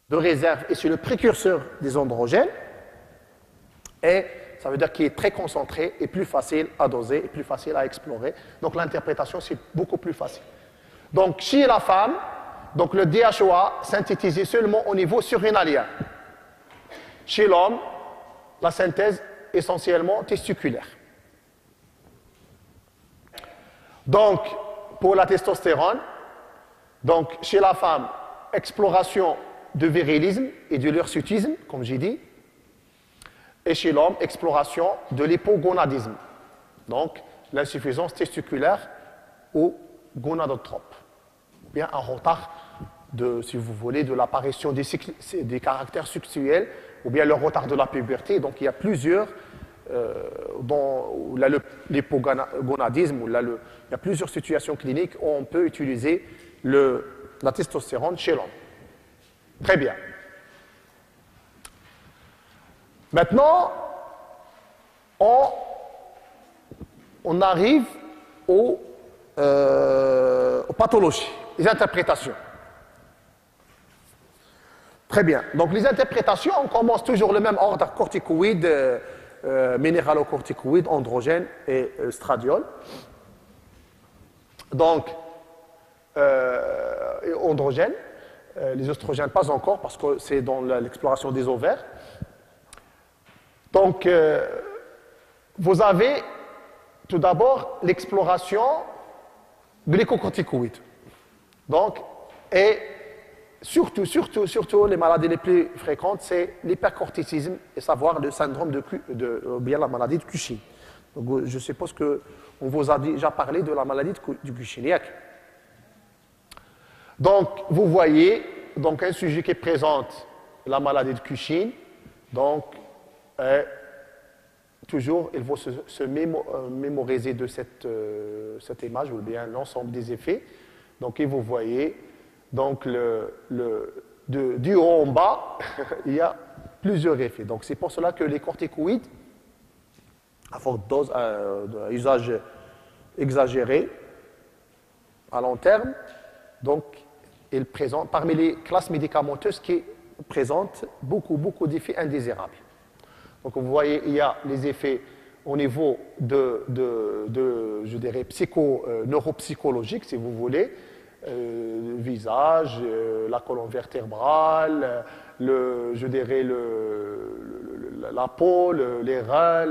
de réserve et c'est le précurseur des androgènes. Et ça veut dire qu'il est très concentré et plus facile à doser et plus facile à explorer. Donc l'interprétation, c'est beaucoup plus facile. Donc chez la femme, donc le DHOA synthétisé seulement au niveau surrénalien. Chez l'homme, la synthèse essentiellement testiculaire. Donc, pour la testostérone, donc chez la femme, exploration de virilisme et de l'hirsutisme, comme j'ai dit, et chez l'homme, exploration de l'hypogonadisme, donc l'insuffisance testiculaire ou gonadotrope, ou bien un retard, si vous voulez, de l'apparition des caractères sexuels, ou bien le retard de la puberté. Donc il y a plusieurs, dans l'hypogonadisme, il y a plusieurs situations cliniques où on peut utiliser la testostérone chez l'homme. Très bien. Maintenant, on arrive aux pathologies, les interprétations. Très bien. Donc les interprétations, on commence toujours le même ordre, corticoïdes, minéralocorticoïdes, androgènes et stradiol. Donc, androgènes, les oestrogènes pas encore parce que c'est dans l'exploration des ovaires. Donc, vous avez tout d'abord l'exploration de l'écocorticoïde. Donc, et surtout, les maladies les plus fréquentes, c'est l'hypercorticisme, et savoir le syndrome ou bien la maladie de Cushing. Donc, je suppose qu'on vous a déjà parlé de la maladie du Cushing. Donc, vous voyez donc, un sujet qui présente la maladie de Cushing. Donc, toujours, il faut se mémoriser de cette image, ou bien l'ensemble des effets. Donc, et vous voyez, donc, du haut en bas, il y a plusieurs effets. Donc, c'est pour cela que les corticoïdes, à forte dose, usage exagéré, à long terme, donc, ils présentent, parmi les classes médicamenteuses qui présentent beaucoup d'effets indésirables. Donc, vous voyez, il y a les effets au niveau je dirais, neuropsychologique, si vous voulez, le visage, la colonne vertébrale, je dirais la peau, les reins,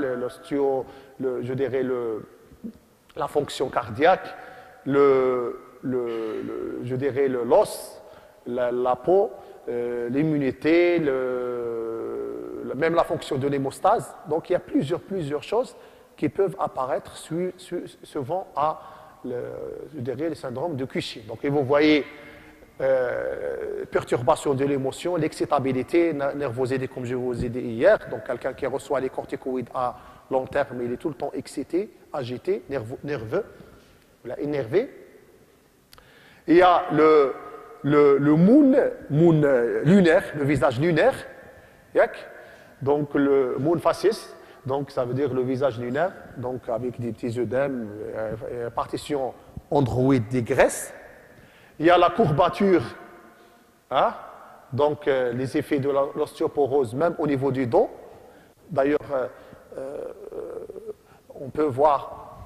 je dirais la fonction cardiaque, je dirais l'os, la peau, l'immunité, même la fonction de l'hémostase. Donc il y a plusieurs choses qui peuvent apparaître suivant à je dirais, le syndrome de Cushing. Donc et vous voyez perturbation de l'émotion, l'excitabilité, nervosité comme je vous ai dit hier. Donc quelqu'un qui reçoit les corticoïdes à long terme, il est tout le temps excité, agité, nerveux, énervé. Il y a le moon lunaire, le visage lunaire. Donc le moon facies, donc ça veut dire le visage lunaire, donc avec des petits œdèmes, partition androïde des graisses. Il y a la courbature, donc les effets de l'ostéoporose, même au niveau du dos. D'ailleurs, on peut voir,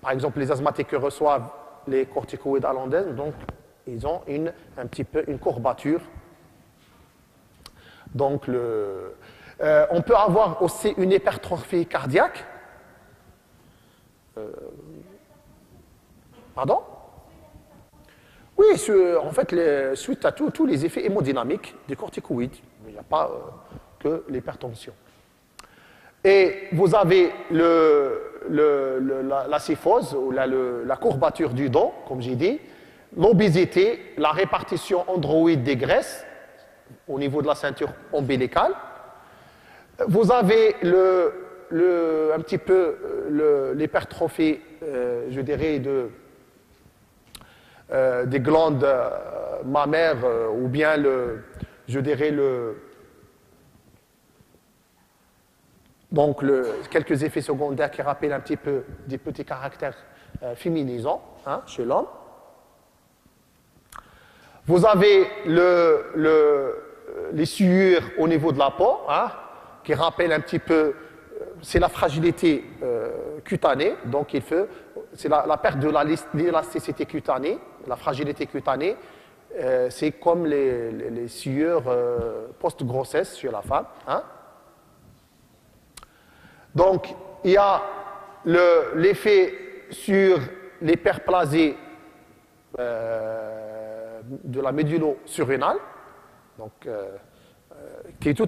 par exemple, les asthmatiques qui reçoivent les corticoïdes à l'endène, donc ils ont un petit peu une courbature. Donc, on peut avoir aussi une hypertrophie cardiaque. Pardon? Oui, en fait, suite à tous les effets hémodynamiques des corticoïdes. Il n'y a pas que l'hypertension. Et vous avez la syphose, ou la courbature du dos, comme j'ai dit, l'obésité, la répartition androïde des graisses au niveau de la ceinture ombilicale. Vous avez un petit peu l'hypertrophie, je dirais, des glandes mammaires, ou bien je dirais donc quelques effets secondaires qui rappellent un petit peu des petits caractères féminisants chez l'homme. Vous avez les sueurs au niveau de la peau, hein, qui rappellent un petit peu, c'est la fragilité cutanée, donc c'est la perte de l'élasticité cutanée, la fragilité cutanée, c'est comme les sueurs post-grossesse chez la femme. Hein. Donc, il y a l'effet sur l'hyperplasie de la médullo-surrénale, donc, qui est tout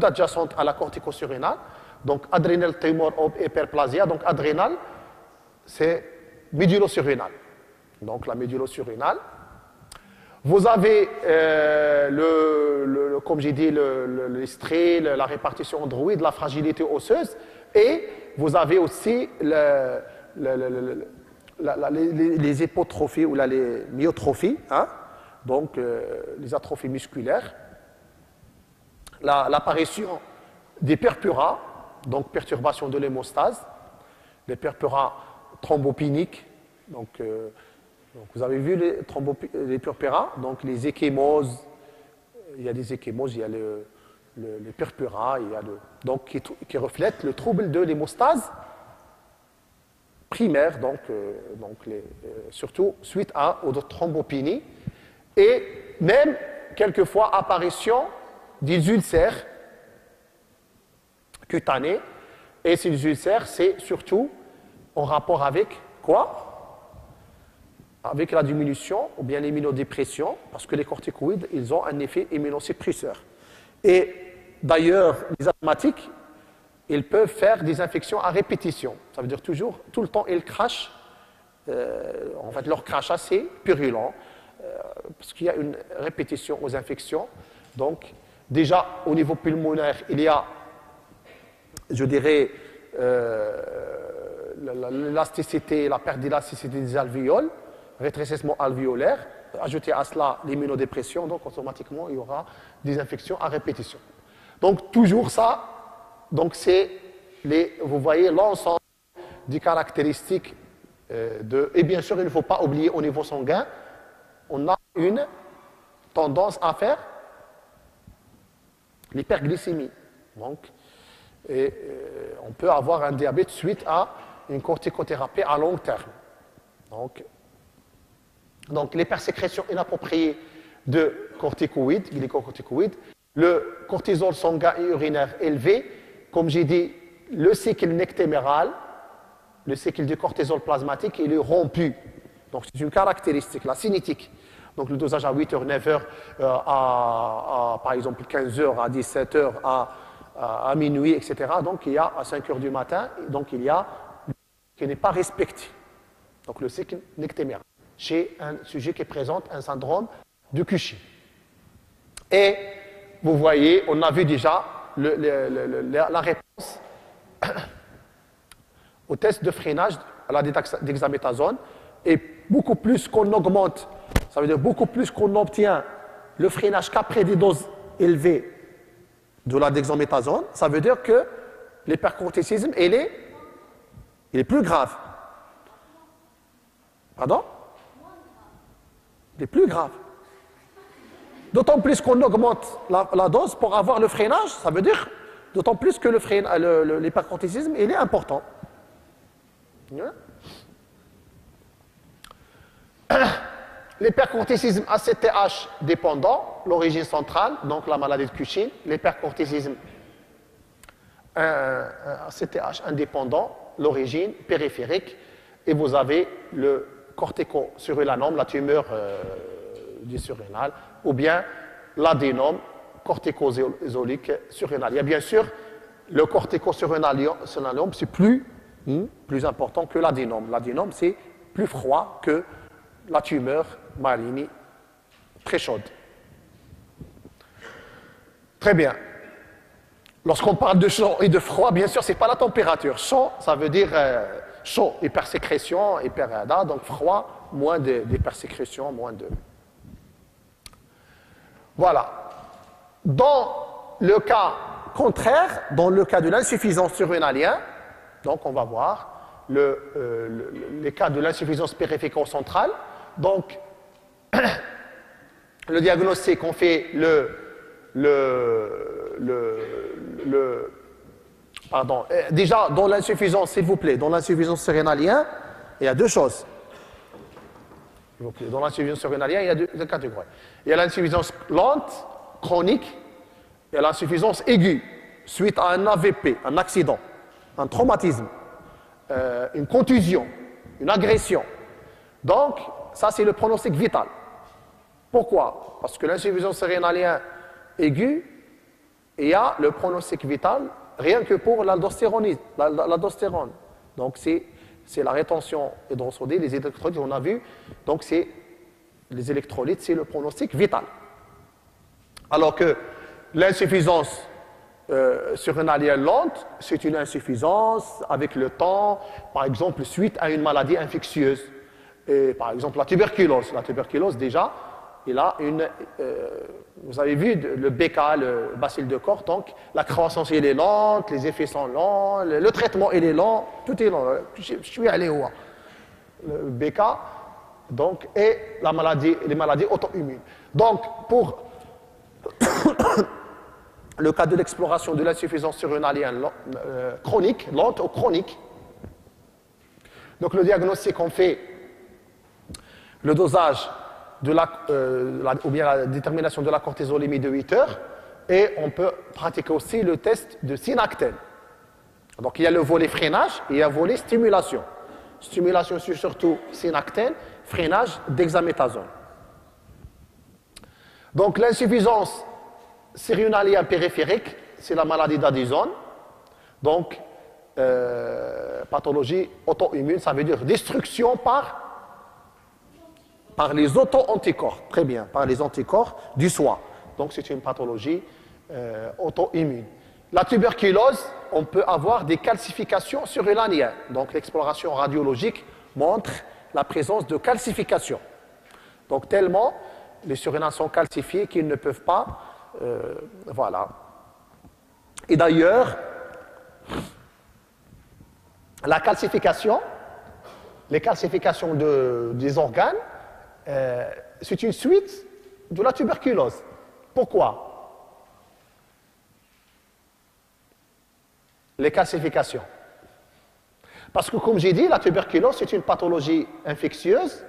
adjacente à la cortico-surrénale. Donc, adrénal tumor hyperplasia, donc adrénal, c'est médullo-surrénal. Donc, la médullo-surrénale. Vous avez, comme j'ai dit, les straits, la répartition androïde, la fragilité osseuse, et vous avez aussi les hypotrophies ou les myotrophies, hein, donc les atrophies musculaires, l'apparition des purpura, donc perturbation de l'hémostase, les purpura thrombopiniques, donc vous avez vu les purpura, donc les échémoses, il y a des échémoses, il y a les purpura, donc qui reflètent le trouble de l'hémostase primaire, donc surtout suite aux thrombopinies, et même quelquefois apparition des ulcères cutanés, et ces ulcères, c'est surtout en rapport avec quoi? Avec la diminution ou bien l'immunodépression, parce que les corticoïdes, ils ont un effet immunosuppresseur. Et d'ailleurs, les asthmatiques, ils peuvent faire des infections à répétition. Ça veut dire tout le temps, ils crachent. En fait, leur crachat, c'est purulent, parce qu'il y a une répétition aux infections. Donc, déjà, au niveau pulmonaire, il y a, je dirais, l'élasticité, la perte d'élasticité des alvéoles, rétrécissement alvéolaire, ajouter à cela l'immunodépression, donc automatiquement il y aura des infections à répétition. Donc toujours ça, donc c'est vous voyez l'ensemble des caractéristiques et bien sûr il ne faut pas oublier au niveau sanguin, on a une tendance à faire l'hyperglycémie. Donc, on peut avoir un diabète suite à une corticothérapie à long terme. Donc l'hypersécrétion inappropriée de corticoïdes, glycocorticoïdes, le cortisol sanguin et urinaire élevé, comme j'ai dit, le cycle nectéméral, le cycle du cortisol plasmatique, il est rompu. Donc c'est une caractéristique, la cinétique. Donc le dosage à 8h, 9h, par exemple 15h, à 17h, à minuit, etc. Donc il y a à 5h du matin, donc il y a qui n'est pas respecté. Donc le cycle nectéméral, chez un sujet qui présente un syndrome de Cushing. Et vous voyez, on a vu déjà la réponse au test de freinage à la dexaméthasone, et beaucoup plus qu'on augmente, ça veut dire beaucoup plus qu'on obtient le freinage qu'après des doses élevées de la dexaméthasone, ça veut dire que l'hypercorticisme, il est plus grave. Pardon? Il est plus grave. D'autant plus qu'on augmente la dose pour avoir le freinage, ça veut dire d'autant plus que l'hypercorticisme, il est important. L'hypercorticisme ACTH dépendant, l'origine centrale, donc la maladie de Cushing, l'hypercorticisme ACTH indépendant, l'origine périphérique, et vous avez le corticosurrénanome, la tumeur du surrénal, ou bien l'adénome corticosolique surrénal. Il y a bien sûr le corticosurrénalium, c'est plus important que l'adénome. L'adénome, c'est plus froid que la tumeur maligne très chaude. Très bien. Lorsqu'on parle de chaud et de froid, bien sûr, ce n'est pas la température. Chaud, ça veut dire chaud, hypersécrétion, donc froid, moins d'hypersécrétion, moins de... Voilà. Dans le cas contraire, dans le cas de l'insuffisance surrénalienne, donc on va voir les cas de l'insuffisance périphérico-centrale. Donc, le diagnostic, on fait pardon, déjà, dans l'insuffisance, s'il vous plaît, dans l'insuffisance surrénalienne, il y a deux choses. S'il vous plaît, dans l'insuffisance surrénalienne, il y a deux catégories. Il y a l'insuffisance lente, chronique, et l'insuffisance aiguë, suite à un AVP, un accident, un traumatisme, une contusion, une agression. Donc, ça, c'est le pronostic vital. Pourquoi? Parce que l'insuffisance rénalienne aiguë, il y a le pronostic vital rien que pour l'aldostérone. Donc, c'est la rétention hydrosodée, les électrolytes, on a vu. Donc, c'est les électrolytes, c'est le pronostic vital. Alors que l'insuffisance surrénalienne lente, c'est une insuffisance avec le temps, par exemple, suite à une maladie infectieuse. Et, par exemple, la tuberculose. La tuberculose, déjà, il a une... vous avez vu le BK, le bacille de Koch, donc la croissance, elle est lente, les effets sont lents, le traitement, il est lent, tout est lent. Je suis allé où? Le BK, donc, et les maladies auto-immunes. Donc, pour le cas de l'exploration de l'insuffisance surrénalienne chronique, lente ou chronique, donc le diagnostic, on fait le dosage ou bien la détermination de la cortisolémie de 8 heures, et on peut pratiquer aussi le test de synactène. Donc il y a le volet freinage et il y a le volet stimulation. Stimulation sur surtout synactène, freinage d'hexaméthasone. Donc l'insuffisance surrénalienne périphérique, c'est la maladie d'Addison. Donc pathologie auto-immune, ça veut dire destruction par les auto-anticorps, très bien, par les anticorps du soi. Donc c'est une pathologie auto-immune. La tuberculose, on peut avoir des calcifications surrénaliennes. Donc l'exploration radiologique montre la présence de calcifications. Donc tellement les surrénales sont calcifiées qu'ils ne peuvent pas, voilà. Et d'ailleurs, la calcification, les calcifications des organes, c'est une suite de la tuberculose. Pourquoi? Les calcifications. Parce que, comme j'ai dit, la tuberculose, c'est une pathologie infectieuse,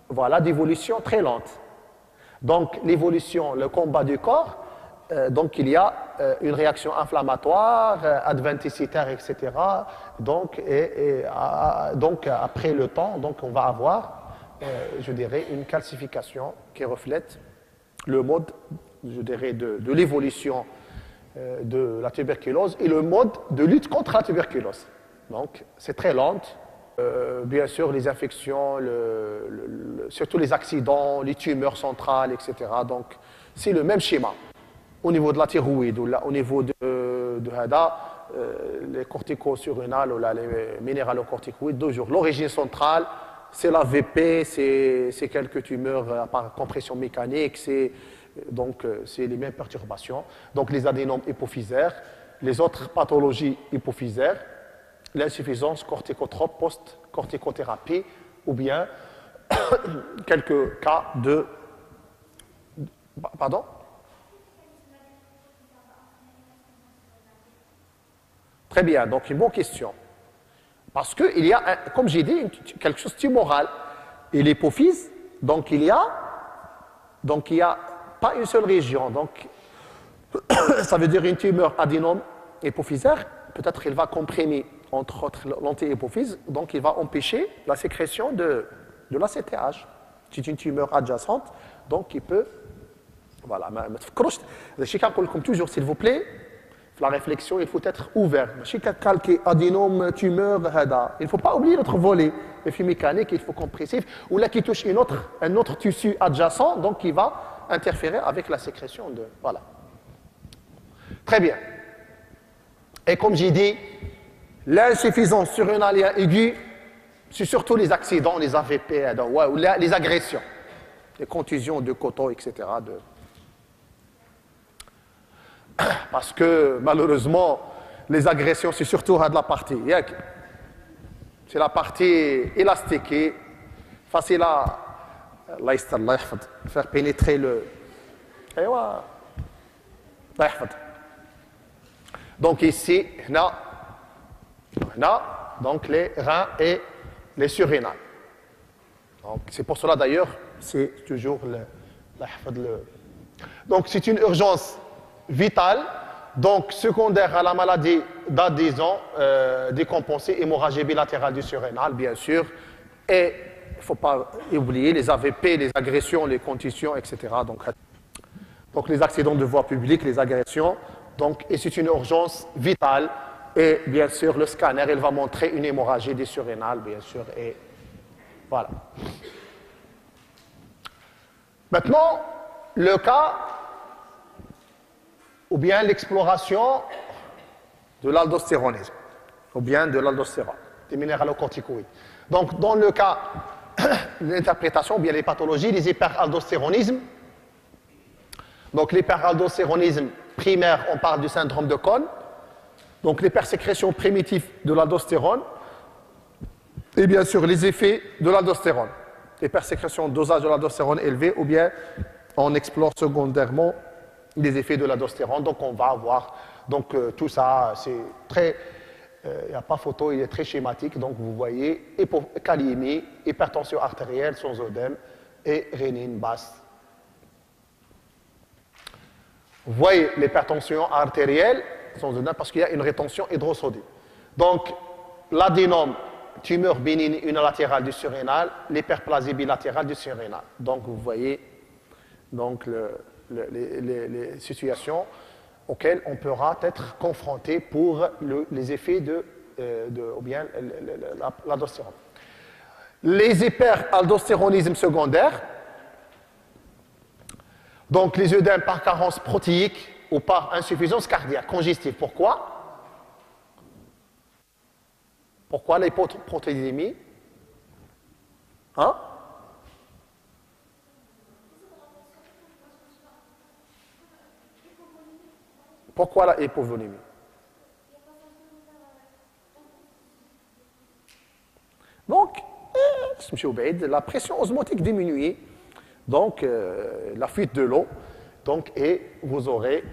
voilà, d'évolution très lente. Donc, l'évolution, le combat du corps, donc il y a une réaction inflammatoire, adventicitaire, etc. Donc, donc après le temps, donc on va avoir, je dirais, une calcification qui reflète le mode, je dirais, de l'évolution de la tuberculose et le mode de lutte contre la tuberculose. Donc, c'est très lente. Bien sûr, les infections, surtout les accidents, les tumeurs centrales, etc. Donc, c'est le même schéma. Au niveau de la thyroïde, ou au niveau de les corticosurrénales ou les minéralocorticoïdes, toujours. L'origine centrale, c'est la VP, c'est quelques tumeurs par compression mécanique, donc c'est les mêmes perturbations. Donc les adénomes hypophysaires, les autres pathologies hypophysaires, l'insuffisance corticotrope post-corticothérapie, ou bien quelques cas de... Pardon? Très bien, donc une bonne question. Parce qu'il y a, comme j'ai dit, quelque chose de tumoral. Et l'hypophyse, donc il y a pas une seule région. Donc, ça veut dire une tumeur adénome hypophysaire. Peut-être qu'il va comprimer, entre autres, l'anti-hypophyse. Donc, il va empêcher la sécrétion de l'ACTH. C'est une tumeur adjacente. Donc, il peut... Voilà. Comme toujours, s'il vous plaît, la réflexion, il faut être ouvert. Adénome, tumeur, il ne faut pas oublier notre volet. Effet mécanique, il faut compressif. Ou là, qui touche un autre tissu adjacent, donc qui va interférer avec la sécrétion de... Voilà. Très bien. Et comme j'ai dit, l'insuffisance surrénalienne aiguë, c'est surtout les accidents, les AVP, ou les agressions, les contusions de coton, etc. Parce que, malheureusement, les agressions, c'est surtout de la partie. C'est la partie élastiquée, facile à faire pénétrer ايوا الله يحفظ. Donc ici, donc les reins et les surrénales. Donc c'est pour cela d'ailleurs, c'est toujours Donc c'est une urgence vitale, donc secondaire à la maladie d'adhésion décompensée, hémorragie bilatérale du surrénal, bien sûr, et il ne faut pas oublier les AVP, les agressions, les contusions, etc. Donc les accidents de voie publique, les agressions. Donc, et c'est une urgence vitale. Et bien sûr, le scanner, il va montrer une hémorragie des surrénales, bien sûr. Et voilà. Maintenant, le cas, ou bien l'exploration de l'aldostéronisme, ou bien de l'aldostérone, des minéralocorticoïdes. Donc, dans le cas, l'interprétation, ou bien les pathologies, les hyperaldostéronismes. Donc, l'hyperaldostéronisme primaire, on parle du syndrome de Cohn. Donc, l'hypersécrétion primitive de l'aldostérone. Et bien sûr, les effets de l'aldostérone. Hypersécrétion, dosage de l'aldostérone élevé, ou bien on explore secondairement les effets de l'aldostérone. Donc, on va avoir tout ça, c'est très. Il n'y a pas photo, il est très schématique. Donc, vous voyez kaliémie, hypertension artérielle sans œdème et rénine basse. Vous voyez l'hypertension artérielle sans œdème parce qu'il y a une rétention hydrosodique. Donc, l'adénome, tumeur bénigne unilatérale du surrénal, l'hyperplasie bilatérale du surrénal. Donc, vous voyez donc, les situations auxquelles on pourra être confronté pour les effets ou bien l'aldostérone. Les hyperaldostéronismes secondaires, donc les œdèmes par carence protéique ou par insuffisance cardiaque congestive. Pourquoi? Pourquoi l'hypoprotéinémie? Hein? Pourquoi la hypovolémie? Donc, la pression osmotique diminue, donc la fuite de l'eau, et vous aurez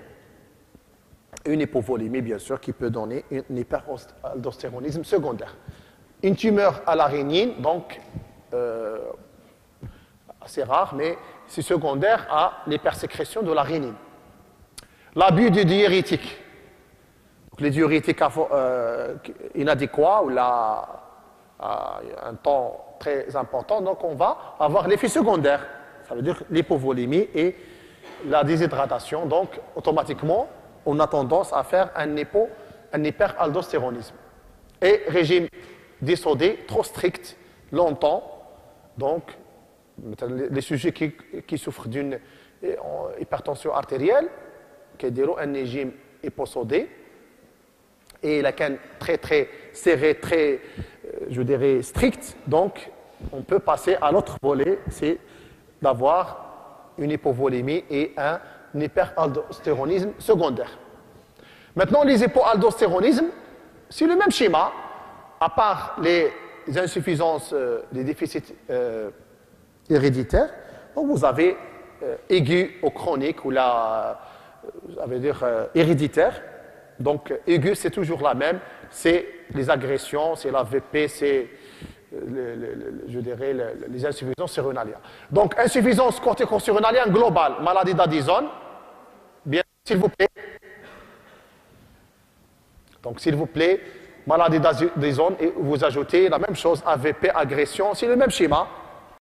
une hypovolémie, bien sûr, qui peut donner un hyperaldostéronisme secondaire. Une tumeur à la rénine, donc assez rare, mais c'est secondaire à l'hypersécrétion de la rénine. L'abus de diurétiques. Les diurétiques inadéquats ou un temps très important, donc on va avoir l'effet secondaire. Ça veut dire l'hypovolémie et la déshydratation. Donc, automatiquement, on a tendance à faire un hyperaldostéronisme. Et régime désodé, trop strict, longtemps. Donc, les sujets qui souffrent d'une hypertension artérielle, qui ont un régime hyposodé, et la canne très très serrée, très, je dirais, stricte. Donc, on peut passer à l'autre volet, c'est d'avoir une hypovolémie et un hyperaldostéronisme secondaire. Maintenant, les hypoaldostéronismes, c'est le même schéma, à part les insuffisances, les déficits héréditaires. Donc, vous avez aigu ou chronique, ou ça veut dire héréditaire. Donc, aigu, c'est toujours la même. C'est les agressions, c'est la VP, c'est, je dirais, les insuffisances surrénaliennes. Donc, insuffisance cortico-surrénalienne globale, maladie d'Addison. Bien, s'il vous plaît. Donc, s'il vous plaît, maladie d'Addison, et vous ajoutez la même chose, AVP, agression, c'est le même schéma.